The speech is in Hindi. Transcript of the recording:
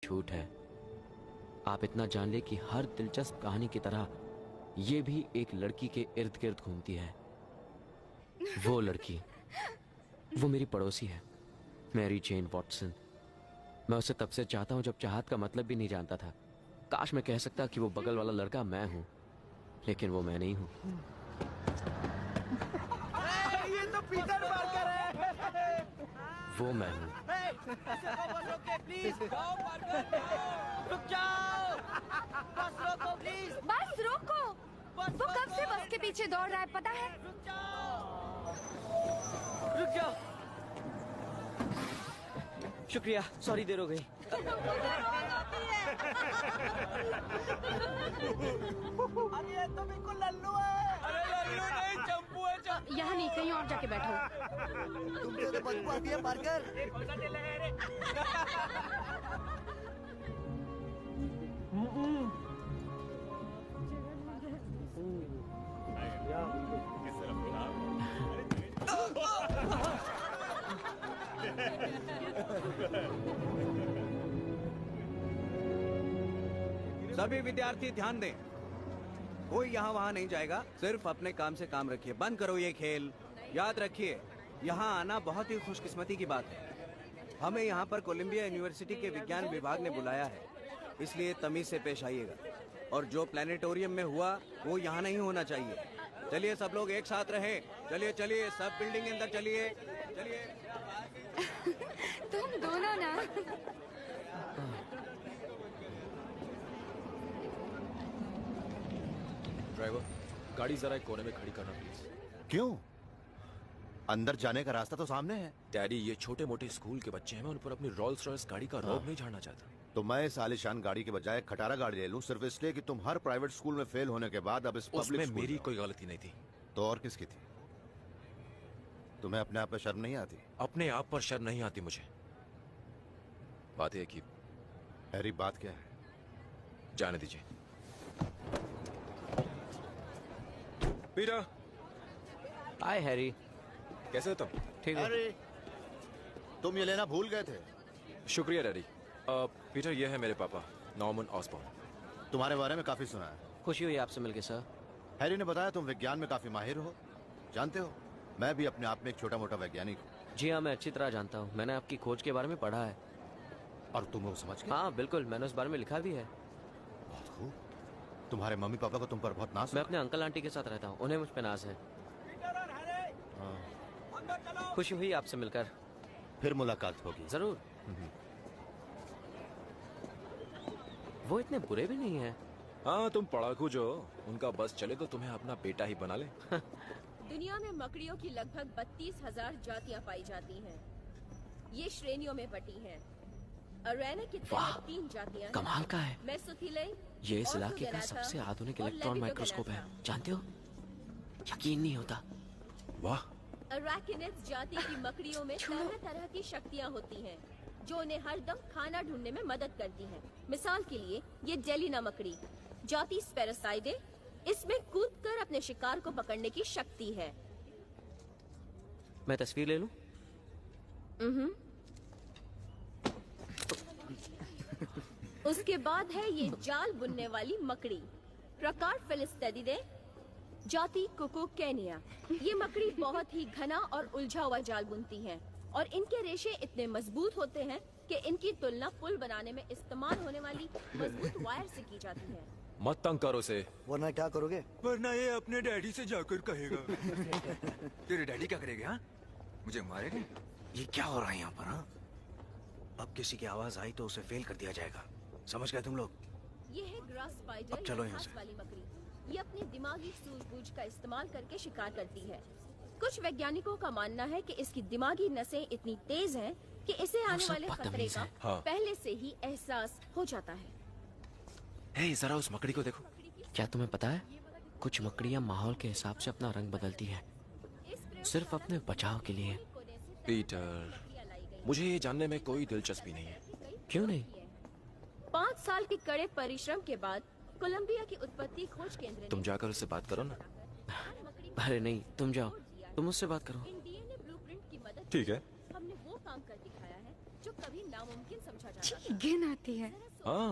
झूठ है। आप इतना जान ले कि हर दिलचस्प कहानी की तरह ये भी एक लड़की के इर्द गिर्द घूमती है। वो लड़की, वो मेरी पड़ोसी है, मैरी जेन वॉटसन। मैं उसे तब से चाहता हूं जब चाहत का मतलब भी नहीं जानता था। काश मैं कह सकता कि वो बगल वाला लड़का मैं हूं, लेकिन वो मैं नहीं हूं। ये तो पीटर पार्कर है। वो मैं हूं। प्लीज रुक जाओ, बस रोको प्लीज। बस रोको। वो कब से बस के पीछे दौड़ रहा है पता है? रुक जाओ, रुक जाओ। शुक्रिया, सॉरी देर हो गई। अरे ये तो बिल्कुल लल्लू है। अरे लल्लू नहीं, चंपू है, चंपू। यहाँ नहीं, कहीं और जाके बैठो। तुमसे तो बदबू आती है पार्कर। सभी विद्यार्थी ध्यान दें, कोई यहाँ वहाँ नहीं जाएगा, सिर्फ अपने काम से काम रखिए। बंद करो ये खेल। याद रखिए, यहाँ आना बहुत ही खुशकिस्मती की बात है। हमें यहाँ पर कोलंबिया यूनिवर्सिटी के विज्ञान विभाग ने बुलाया है, इसलिए तमीज से पेश आइएगा। और जो प्लानिटोरियम में हुआ वो यहाँ नहीं होना चाहिए। चलिए सब लोग एक साथ रहे। चलिए चलिए, सब बिल्डिंग के अंदर चलिए। चलिए। तुम दोनों ना। ड्राइवर, गाड़ी जरा एक कोने में खड़ी करना प्लीज। क्यों? अंदर जाने का रास्ता तो सामने है। डैडी, ये छोटे मोटे स्कूल के बच्चे हैं, मैं उन पर अपनी रोल्स रॉयस गाड़ी का रौब नहीं झाड़ना चाहता। तो मैं इस आलीशान गाड़ी के बजाय खटारा गाड़ी ले लूं, सिर्फ इसलिए कि तुम हर प्राइवेट स्कूल में फेल होने के बाद अब इस पब्लिक उसमें स्कूल मेरी कोई गलती नहीं थी। तो और किसकी थी? तुम्हें अपने आप पर शर्म नहीं आती? अपने आप पर शर्म नहीं आती मुझे। बात यह कि हैरी, बात क्या है? जाने दीजिए। पीटर। हाय हैरी। कैसे हो तुम? ठीक है। अरे तुम ये लेना भूल गए थे। शुक्रिया डैडी। पीटर, ये है मेरे पापा, नॉर्मन ऑसबॉर्न। तुम्हारे बारे में काफी सुना है। खुशी हुई आपसे मिलके सर। हैरी ने बताया तुम विज्ञान में काफी माहिर हो। जानते हो, मैं भी अपने आप में एक छोटा मोटा वैज्ञानिक हूँ। जी हाँ, मैं अच्छी तरह जानता हूँ। मैंने आपकी खोज के बारे में पढ़ा है। और तुम वो समझ गए? हाँ बिल्कुल, मैंने उस बारे में लिखा भी है। बहुत खूब। तुम्हारे मम्मी पापा को तुम पर बहुत नाज है। मैं अपने अंकल आंटी के साथ रहता हूँ, उन्हें मुझ पे नाज है। खुशी हुई आपसे मिलकर। फिर मुलाकात होगी जरूर। वो इतने बुरे भी नहीं है। हाँ, तुम पढ़ाकू जो, उनका बस चले तो तुम्हें अपना बेटा ही बना ले। दुनिया में मकड़ियों की लगभग 32,000 जातियां पाई जाती हैं। ये श्रेणियों में बटी हैं। अरेना की तहत 3 जातियां हैं। कमाल का है। मेसोथिले, ये इस इलाके का सबसे आधुनिक इलेक्ट्रॉन माइक्रोस्कोप है, जानते हो? यकीन नहीं होता। वाह। अराकिनिड्स जाति की मकड़ियों में तरह तरह की शक्तियाँ होती हैं, जो उन्हें हर दम खाना ढूंढने में मदद करती हैं। मिसाल के लिए, ये डेलिना मकड़ी जाति स्पेरोसाइडे, इसमें कूदकर अपने शिकार को पकड़ने की शक्ति है। मैं तस्वीर ले लूं? उसके बाद है ये जाल बुनने वाली मकड़ी, प्रकार फिलिस्टेडिडे, जाति कुकुकेनिया। ये मकड़ी बहुत ही घना और उलझा हुआ जाल बुनती हैं और इनके रेशे इतने मजबूत होते हैं कि इनकी तुलना पुल बनाने में इस्तेमाल होने वाली मजबूत वायर से की जाती है। मत तंग करो से। वरना क्या करोगे? वरना ये अपने डैडी से जाकर कहेगा। तेरे डैडी क्या करेंगे? हाँ, मुझे मारेंगे। ये क्या हो रहा है यहाँ पर? हाँ, अब किसी की आवाज आई तो उसे फेल कर दिया जाएगा। समझ गए तुम लोग? ये है ग्रास स्पाइडर, अब चलो यहाँ से। वाली मकड़ी। ये अपने दिमागी सूझबूझ का इस्तेमाल करके शिकार करती है। कुछ वैज्ञानिकों का मानना है कि इसकी दिमागी नसें इतनी तेज हैं कि इसे आने वाले खतरे का हाँ। पहले से ही एहसास हो जाता है। हे, जरा उस मकड़ी को देखो। क्या तुम्हें पता है, कुछ मकड़ियाँ माहौल के हिसाब से अपना रंग बदलती हैं, सिर्फ अपने बचाव के लिए। पीटर, मुझे ये जानने में कोई दिलचस्पी नहीं है। क्यों नहीं? 5 साल के कड़े परिश्रम के बाद कोलंबिया की उत्पत्ति खोज केंद्र ने तुम जाकर उससे बात करो ना। अरे नहीं, तुम जाओ, तुम उससे बात करो। इन डीएनए ब्लूप्रिंट की मदद ठीक है। हमने वो काम कर दिखाया है जो कभी नामुमकिन समझा जाता था। घिन आती है। हाँ